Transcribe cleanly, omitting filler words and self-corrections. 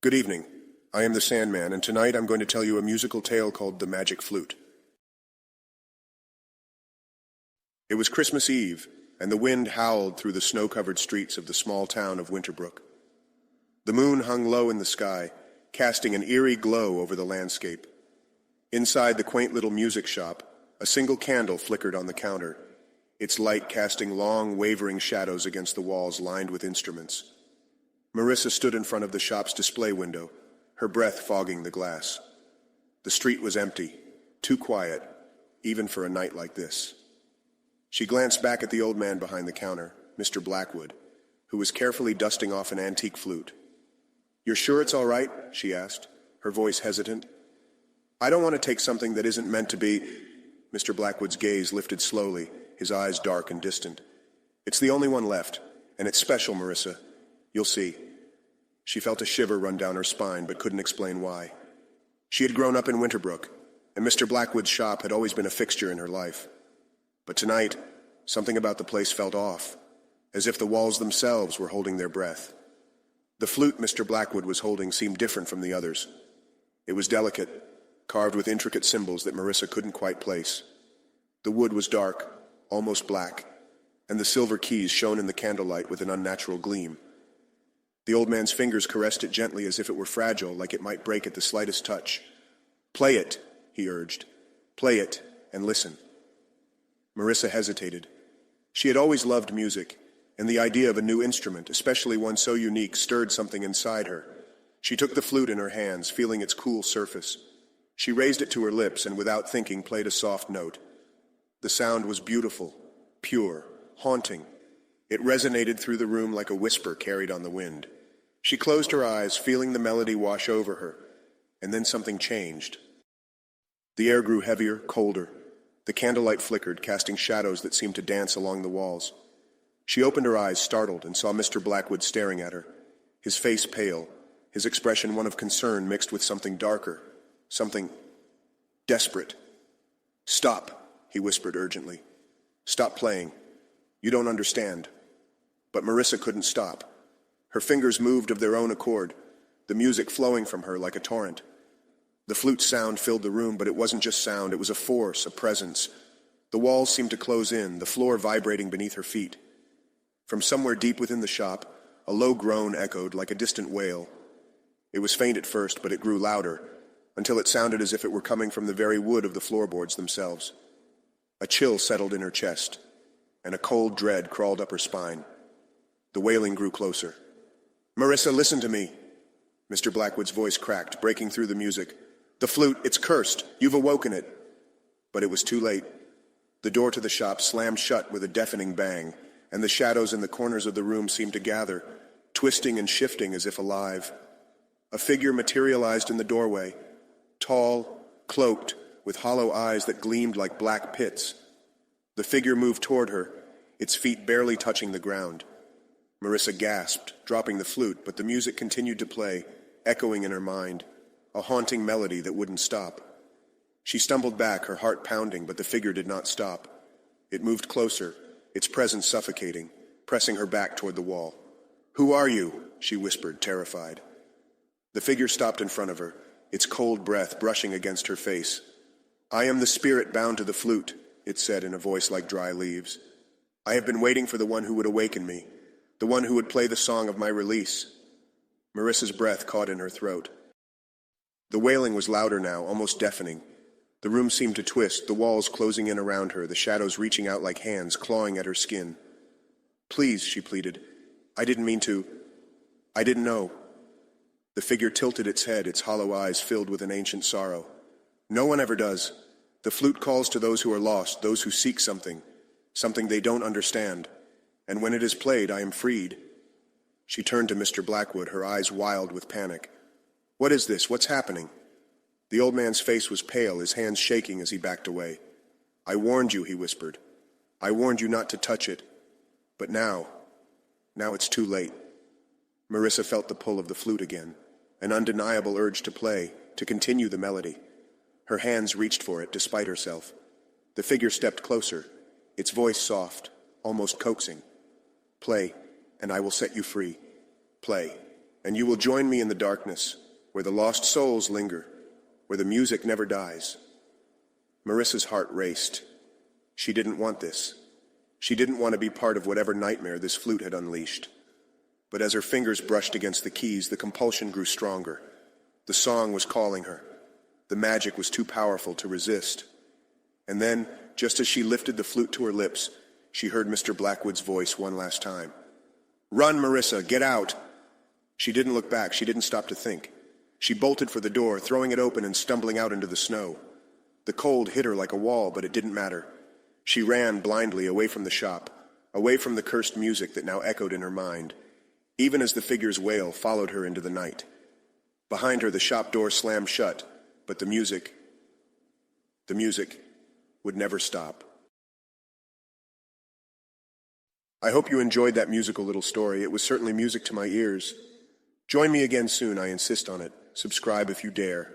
Good evening. I am the Sandman, and tonight I'm going to tell you a musical tale called The Magic Flute. It was Christmas Eve, and the wind howled through the snow-covered streets of the small town of Winterbrook. The moon hung low in the sky, casting an eerie glow over the landscape. Inside the quaint little music shop, a single candle flickered on the counter, its light casting long, wavering shadows against the walls lined with instruments. Marissa stood in front of the shop's display window, her breath fogging the glass. The street was empty, too quiet, even for a night like this. She glanced back at the old man behind the counter, Mr. Blackwood, who was carefully dusting off an antique flute. "You're sure it's all right?" she asked, her voice hesitant. "I don't want to take something that isn't meant to be." Mr. Blackwood's gaze lifted slowly, his eyes dark and distant. "It's the only one left, and it's special, Marissa. You'll see." She felt a shiver run down her spine, but couldn't explain why. She had grown up in Winterbrook, and Mr. Blackwood's shop had always been a fixture in her life. But tonight, something about the place felt off, as if the walls themselves were holding their breath. The flute Mr. Blackwood was holding seemed different from the others. It was delicate, carved with intricate symbols that Marissa couldn't quite place. The wood was dark, almost black, and the silver keys shone in the candlelight with an unnatural gleam. The old man's fingers caressed it gently as if it were fragile, like it might break at the slightest touch. "Play it," he urged. "Play it, and listen." Marissa hesitated. She had always loved music, and the idea of a new instrument, especially one so unique, stirred something inside her. She took the flute in her hands, feeling its cool surface. She raised it to her lips and, without thinking, played a soft note. The sound was beautiful, pure, haunting. It resonated through the room like a whisper carried on the wind. She closed her eyes, feeling the melody wash over her, and then something changed. The air grew heavier, colder. The candlelight flickered, casting shadows that seemed to dance along the walls. She opened her eyes, startled, and saw Mr. Blackwood staring at her, his face pale, his expression one of concern mixed with something darker, something desperate. "Stop," he whispered urgently. "Stop playing. You don't understand." But Marissa couldn't stop. Her fingers moved of their own accord, the music flowing from her like a torrent. The flute's sound filled the room, but it wasn't just sound, it was a force, a presence. The walls seemed to close in, the floor vibrating beneath her feet. From somewhere deep within the shop, a low groan echoed like a distant wail. It was faint at first, but it grew louder, until it sounded as if it were coming from the very wood of the floorboards themselves. A chill settled in her chest, and a cold dread crawled up her spine. The wailing grew closer. "Marissa, listen to me." Mr. Blackwood's voice cracked, breaking through the music. "The flute, it's cursed. You've awoken it." But it was too late. The door to the shop slammed shut with a deafening bang, and the shadows in the corners of the room seemed to gather, twisting and shifting as if alive. A figure materialized in the doorway, tall, cloaked, with hollow eyes that gleamed like black pits. The figure moved toward her, its feet barely touching the ground. Marissa gasped, dropping the flute, but the music continued to play, echoing in her mind, a haunting melody that wouldn't stop. She stumbled back, her heart pounding, but the figure did not stop. It moved closer, its presence suffocating, pressing her back toward the wall. "Who are you?" she whispered, terrified. The figure stopped in front of her, its cold breath brushing against her face. "I am the spirit bound to the flute," it said in a voice like dry leaves. "I have been waiting for the one who would awaken me, the one who would play the song of my release." Marissa's breath caught in her throat. The wailing was louder now, almost deafening. The room seemed to twist, the walls closing in around her, the shadows reaching out like hands, clawing at her skin. "Please," she pleaded. "I didn't mean to. I didn't know." The figure tilted its head, its hollow eyes filled with an ancient sorrow. "No one ever does. The flute calls to those who are lost, those who seek something they don't understand. And when it is played, I am freed." She turned to Mr. Blackwood, her eyes wild with panic. "What is this? What's happening?" The old man's face was pale, his hands shaking as he backed away. "I warned you," he whispered. "I warned you not to touch it. But now it's too late." Marissa felt the pull of the flute again, an undeniable urge to play, to continue the melody. Her hands reached for it, despite herself. The figure stepped closer, its voice soft, almost coaxing. "Play, and I will set you free. Play." and you will join me in the darkness, where the lost souls linger, where the music never dies. Marissa's heart raced. She didn't want this. She didn't want to be part of whatever nightmare this flute had unleashed. But as her fingers brushed against the keys, the compulsion grew stronger. The song was calling her. The magic was too powerful to resist. And then, just as she lifted the flute to her lips, she heard Mr. Blackwood's voice one last time. "Run, Marissa, get out!" She didn't look back. She didn't stop to think. She bolted for the door, throwing it open and stumbling out into the snow. The cold hit her like a wall, but it didn't matter. She ran blindly away from the shop, away from the cursed music that now echoed in her mind, even as the figure's wail followed her into the night. Behind her, the shop door slammed shut, but the music would never stop. I hope you enjoyed that musical little story. It was certainly music to my ears. Join me again soon, I insist on it. Subscribe if you dare.